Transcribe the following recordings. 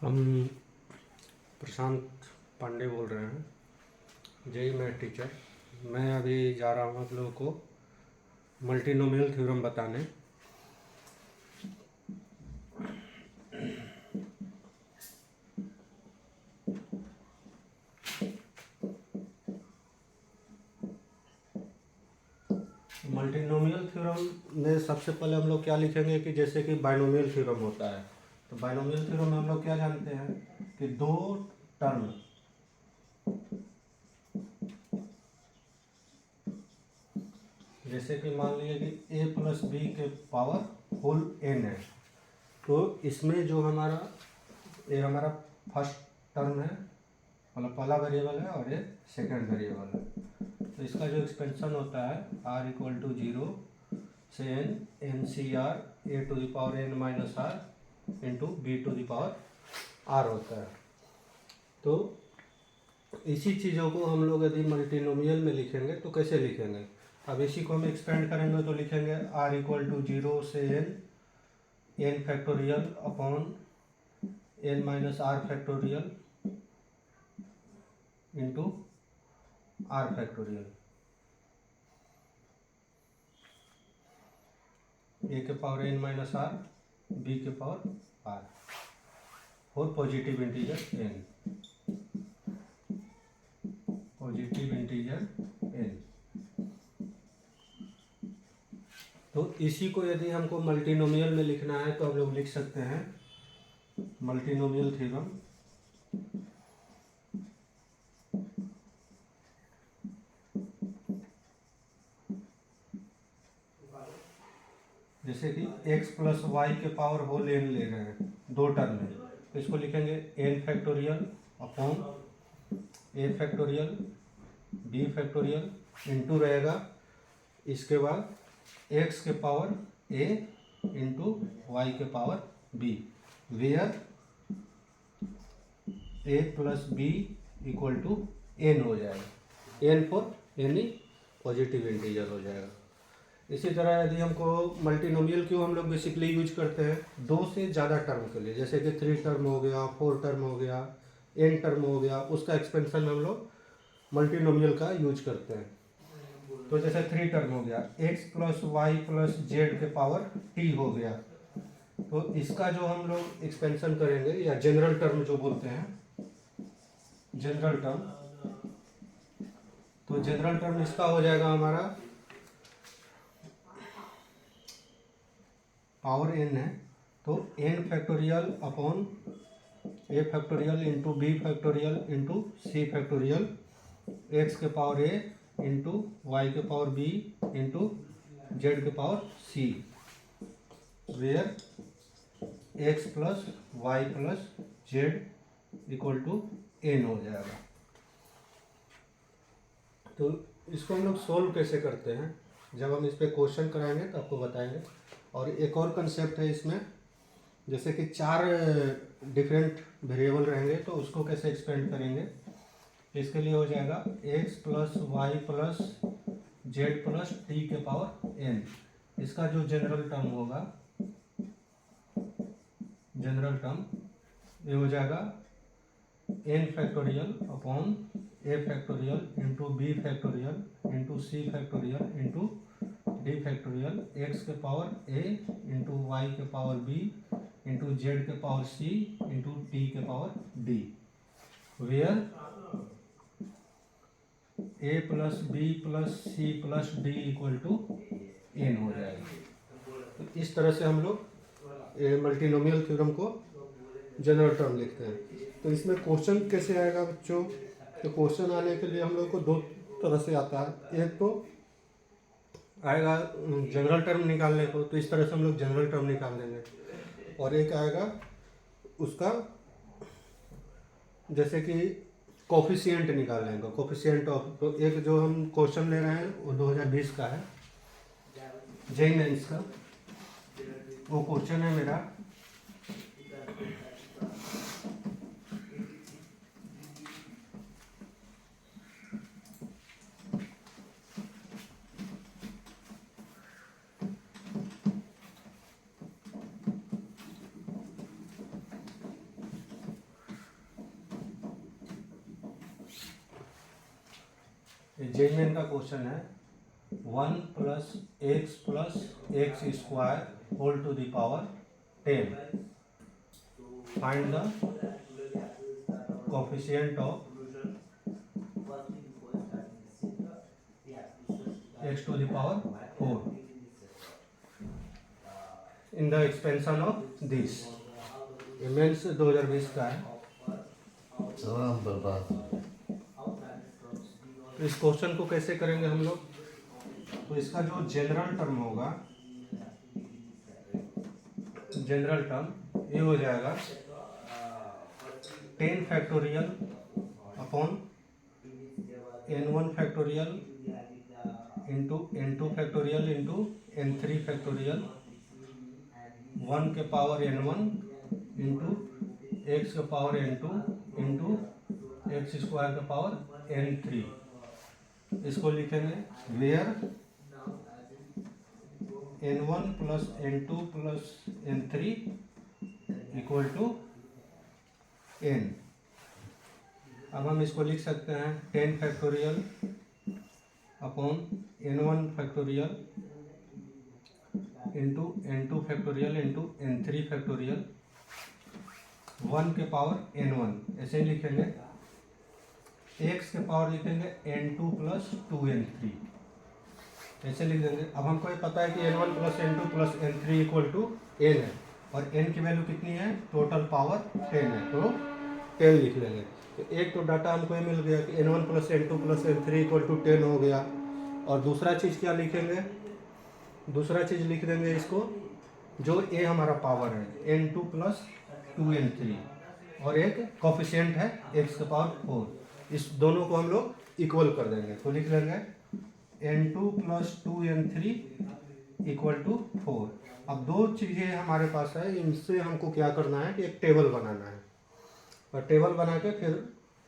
हम प्रशांत पांडे बोल रहे हैं, जेई मैथ टीचर। मैं अभी जा रहा हूँ आप लोगों को मल्टीनोमियल थ्योरम बताने। मल्टीनोमियल थ्योरम में सबसे पहले हम लोग क्या लिखेंगे कि जैसे कि बाइनोमियल थ्योरम होता है, तो बाइनोमियल थ्योरम में हम लोग क्या जानते हैं कि दो टर्म जैसे कि मान लीजिए कि a प्लस बी के पावर होल n है, तो इसमें जो ये हमारा फर्स्ट टर्म है, मतलब पहला वेरिएबल है और ये सेकंड वेरिएबल है। तो इसका जो एक्सपेंशन होता है r इक्वल टू 0 से n C r a to the power n minus r into b to the power r होता है। तो इसी चीज़ों को हम लोग यदि मल्टीनोमियल में लिखेंगे तो कैसे लिखेंगे, अब इसी को हम एक्सपेंड करेंगे तो लिखेंगे r इक्वल टू 0 से n factorial upon n minus r factorial into r factorial, a के power n minus r b के पावर r और positive integer n, positive integer n। तो इसी को यदि हमको मल्टीनोमियल में लिखना है तो हम लोग लिख सकते हैं मल्टीनोमियल थ्योरम। जैसे कि x प्लस वाई के पावर होल n ले रहे हैं दो टर्म में, तो इसको लिखेंगे n factorial upon a factorial b factorial into रहेगा इसके बाद x के पावर a इंटू वाई के power b, where a plus b equal to n हो जाएगा, n for any positive integer हो जाएगा। इसी तरह यदि हमको मल्टीनोमियल क्यों हम लोग बेसिकली यूज करते हैं, दो से ज़्यादा टर्म के लिए, जैसे कि 3 टर्म हो गया, 4 टर्म हो गया, n टर्म हो गया, उसका एक्सपेंशन हम लोग मल्टीनोमियल का यूज करते हैं। तो जैसे 3 टर्म हो गया x plus y plus z के पावर t हो गया, तो इसका जो हम लोग एक्सपेंशन करेंगे या जनरल टर्म जो बोलते हैं जनरल टर्म, तो जनरल टर्म इसका हो जाएगा हमारा पावर n है, तो n factorial upon a factorial into b factorial into c factorial x के पावर a इंटू वाई के पावर b इंटू जेड के power c, where x plus y plus z equal to n हो जाएगा। तो इसको हम लोग solve कैसे करते हैं, जब हम इस पर क्वेश्चन कराएंगे तो आपको बताएंगे। और एक और कंसेप्ट है इसमें, जैसे कि 4 डिफरेंट वेरिएबल रहेंगे तो उसको कैसे एक्सपेंड करेंगे, इसके लिए हो जाएगा x plus y plus z plus t के पावर n। इसका जो जनरल टर्म होगा, जनरल टर्म ये हो जाएगा n factorial upon a factorial into b factorial into c factorial into d factorial x के पावर a इंटू वाई के power b into z के पावर c इंटू टी के power d, where a plus b plus c plus d equal to n हो जाएगा। तो इस तरह से हम लोग मल्टीनोमियल थ्योरम को जनरल टर्म लिखते हैं। तो इसमें क्वेश्चन कैसे आएगा बच्चों, तो क्वेश्चन आने के लिए हम लोग को दो तरह से आता है। एक तो आएगा जनरल टर्म निकालने को, तो इस तरह से हम लोग जनरल टर्म निकाल देंगे, और एक आएगा उसका जैसे कि कोफिशिएंट निकाल लेंगे, कोफिशिएंट ऑफ। तो एक जो हम क्वेश्चन ले रहे हैं वो 2020 का है, जेई मेंस का, वो क्वेश्चन है मेरा जेईमेन का क्वेश्चन है 1 + x square whole to the power 10, find the coefficient of x to the power 4 in the expansion of this. ये मेंस 2020 का है। तो इस क्वेश्चन को कैसे करेंगे हम लोग? तो इसका जो जनरल टर्म होगा, जनरल टर्म ये हो जाएगा 10 factorial upon n1 factorial into n2 factorial into n3 factorial 1 के पावर n1 इंटू x के power n2 into x square के पावर n3। इसको लिखेंगे where n1 + n2 + n3 equal to n। अब हम इसको लिख सकते हैं 10 factorial upon n1 factorial into n2 factorial into n3 factorial 1 के पावर n1 ऐसे ही लिखेंगे। x के पावर लिखेंगे n2 + 2n3 ऐसे लिख देंगे। अब हमको ये पता है कि n1 + n2 + n3 equal to n है, और n की वैल्यू कितनी है? टोटल पावर 10 है, तो 10 लिख लेंगे। तो एक तो डाटा हमको ये मिल गया कि n1 + n2 + n3 equal to 10 हो गया। और दूसरा चीज़ क्या लिखेंगे? दूसरा चीज़ लिख देंगे इसको, जो a हमारा पावर है n2 + 2n3 और एक कोफिशिएंट है x के पावर 4, इस दोनों को हम लोग इक्वल कर देंगे। तो लिख लेंगे n2 + 2n3 इक्वल टू 4। अब दो चीज़ें हमारे पास है, इनसे हमको क्या करना है कि एक टेबल बनाना है, और टेबल बना के फिर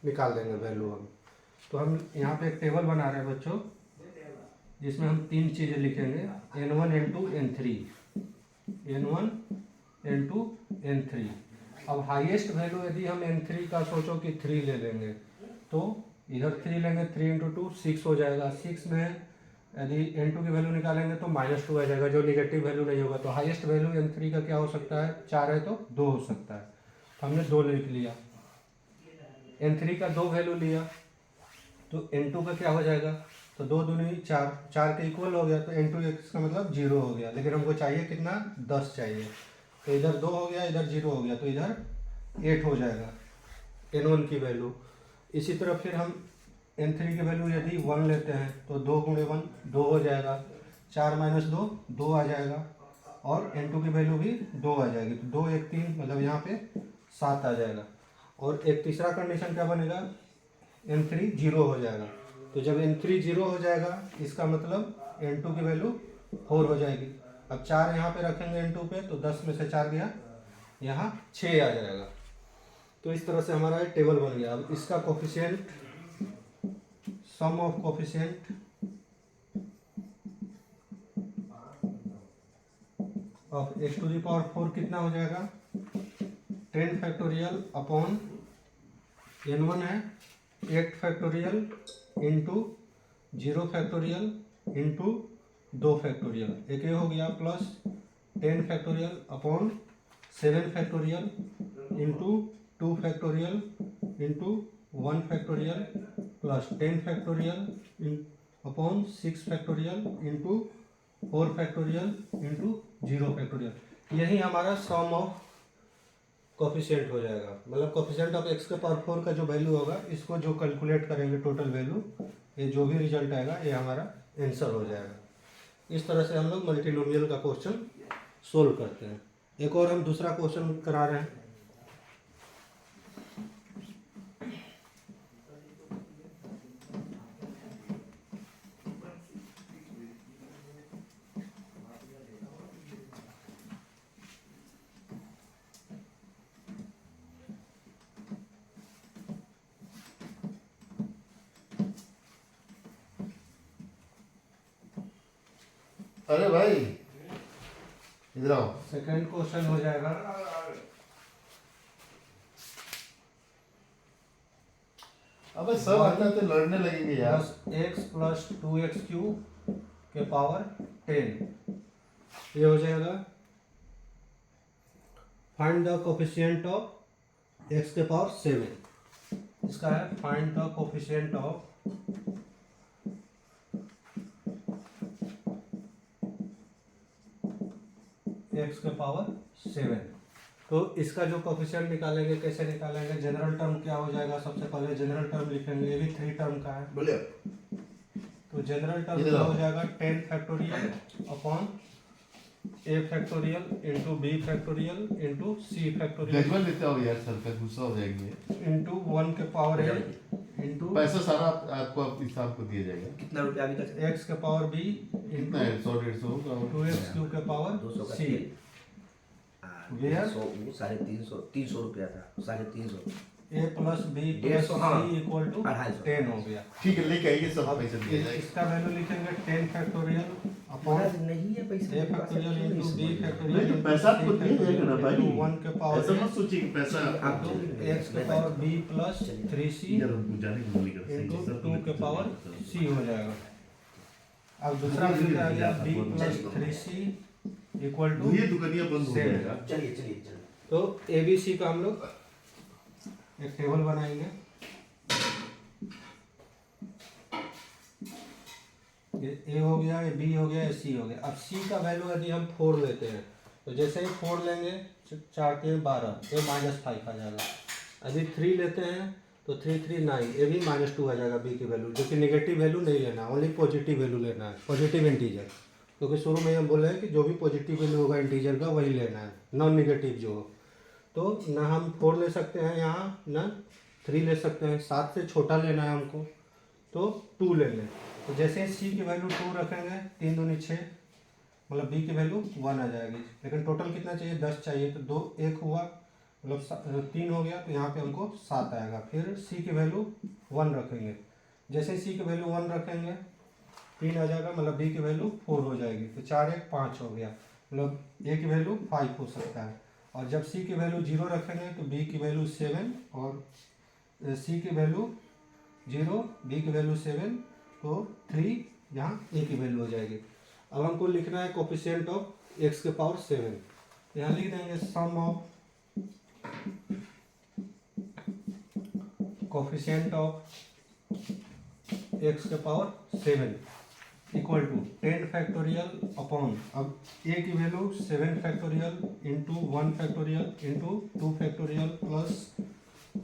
निकाल देंगे वैल्यू हम। तो हम यहाँ पे एक टेबल बना रहे हैं बच्चों, जिसमें हम तीन चीज़ें लिखेंगे n1 n2 n3, n1 n2 n3। अब हाईएस्ट वैल्यू यदि हम n3 का सोचो कि 3 ले लेंगे, तो इधर 3 लेंगे, 3 × 2 6 हो जाएगा। 6 में यदि n2 की वैल्यू निकालेंगे तो -2 आ जाएगा, जो निगेटिव वैल्यू नहीं होगा। तो हाईएस्ट वैल्यू n3 का क्या हो सकता है? 4 है तो 2 हो सकता है। तो हमने 2 लिख लिया। n3 का 2 वैल्यू लिया, तो n2 का क्या हो जाएगा? तो 2 दूनी 4, 4 के इक्वल हो गया, तो n2 का मतलब 0 हो गया। लेकिन हमको चाहिए कितना? 10 चाहिए। तो इधर 2 हो गया, इधर 0 हो गया, तो इधर 8 हो जाएगा n1 की वैल्यू। इसी तरह फिर हम n3 की वैल्यू यदि 1 लेते हैं तो 2 × 1 2 हो जाएगा, 4 - 2 2 आ जाएगा, और n2 की वैल्यू भी 2 आ जाएगी। तो 2 1 3 मतलब यहाँ पे 7 आ जाएगा। और एक तीसरा कंडीशन क्या बनेगा? n3 0 हो जाएगा। तो जब n3 0 हो जाएगा, इसका मतलब n2 की वैल्यू 4 हो जाएगी। अब 4 यहाँ पे रखेंगे n2 पे, तो 10 में से 4 गया, यहाँ 6 आ जाएगा। तो इस तरह से हमारा एक टेबल बन गया। अब इसका coefficient, sum of coefficient of x to the power 4 कितना हो जाएगा? 10 फैक्टोरियल अपॉन n1 है 8 factorial into 0 factorial into 2 factorial, एक ये हो गया, plus 10 factorial upon 7 factorial into 2 factorial into 1 factorial plus 10 factorial upon 6 factorial into 4 factorial into 0 factorial. यही हमारा सम ऑफ कोफिशिएंट हो जाएगा। मतलब कोफिशिएंट ऑफ x के पावर 4 का जो वैल्यू होगा, इसको जो कैलकुलेट करेंगे टोटल वैल्यू, ये जो भी रिजल्ट आएगा ये हमारा आंसर हो जाएगा। इस तरह से हम लोग मल्टीनोमियल का क्वेश्चन सोल्व करते हैं। एक और हम दूसरा क्वेश्चन करा रहे हैं। अरे भाई इधर आओ। सेकंड क्वेश्चन हो जाएगा अबे सब आता है तो लड़ने लगेंगे यार। Plus x plus 2x cube के पावर 10, ये हो जाएगा। Find the coefficient of x के पावर 7, इसका है find the coefficient of x के पावर 7। तो इसका जो कोफिशिएंट निकालेंगे, कैसे निकालेंगे? जनरल टर्म क्या हो जाएगा? सबसे पहले जनरल टर्म लिखेंगे, ये भी 3 टर्म का है। बोलिए। तो जनरल टर्म क्या हो जाएगा? 10 factorial upon a factorial into b factorial into c factorial गजबन लेते हो यार, सर पे गुस्सा हो जाएंगे। इंटू 1 के पावर a इंटू पैसा सारा आपको हिसाब को दिया जाएगा। कितना रुपया अभी तक? x के पावर b कितना है? 100-150 होगा। 2x क्यूब के पावर 200 का c। तेल। Where? 350 रुपया था, 350। a प्लस b प्लस 150, हाँ। c इक्वल टू 250 10 हो गया। ठीक है, लेके आइए, सब अब पैसा दिया जाएगा। इसका वैल्यू लिखेंगे 10 फैक्टोरियल अपॉन महाराज नहीं है पैसा a factorial into b factorial नहीं तो पैसा आपको दिया जाएगा ना भाई। 1 के पावर ऐसा मत सोचिए कि पैसा आप x के पावर b प्लस 3c यार उनको जाने को बोली कर इंटू 2 के पावर c हो जाएगा। अब दूसरा सूत्र आ गया b plus 3c equal to ये दुकानिया बंद हो 7। जाएगा। चलिए। तो ABC का हम लोग एक टेबल बनाएंगे। ये A हो गया, ये B हो गया, ये C हो गया। अब C का वैल्यू यदि हम 4 लेते हैं तो जैसे ही 4 लेंगे 4 के 12, ये -5 आ जाएगा। यदि 3 लेते हैं तो 3 3 9, ये भी -2 आ जाएगा B की वैल्यू, जो कि नेगेटिव वैल्यू नहीं लेना, ओनली पॉजिटिव वैल्यू लेना है, पॉजिटिव इंटीजर। क्योंकि शुरू में हम बोले हैं कि जो भी पॉजिटिव वैल्यू होगा इंटीजर का वही लेना है, नॉन नेगेटिव जो हो। तो ना हम 4 ले सकते हैं यहाँ, ना 3 ले सकते हैं, 7 से छोटा लेना है हमको तो 2 ले लें। तो जैसे सी की वैल्यू 2 रखेंगे, 3 दूनी 6, मतलब बी की वैल्यू 1 आ जाएगी। लेकिन टोटल कितना चाहिए? 10 चाहिए, तो 2 1 हुआ, मतलब 3 हो गया, तो यहाँ पे हमको 7 आएगा। फिर सी की वैल्यू 1 रखेंगे, जैसे सी की वैल्यू 1 रखेंगे 3 आ जाएगा, मतलब बी की वैल्यू 4 हो जाएगी। तो 4 1 5 हो गया, मतलब ए की वैल्यू 5 हो सकता है। और जब सी की वैल्यू 0 रखेंगे तो बी की वैल्यू 7 और सी की वैल्यू 0, बी की वैल्यू 7, तो 3 यहाँ ए की वैल्यू हो जाएगी। अब हमको लिखना है कोफिशिएंट ऑफ एक्स के पावर 7। यहाँ लिख देंगे sum of coefficient of x के power 7 equal to 10 factorial upon, अब ए की value 7 factorial into 1 factorial into 2 factorial plus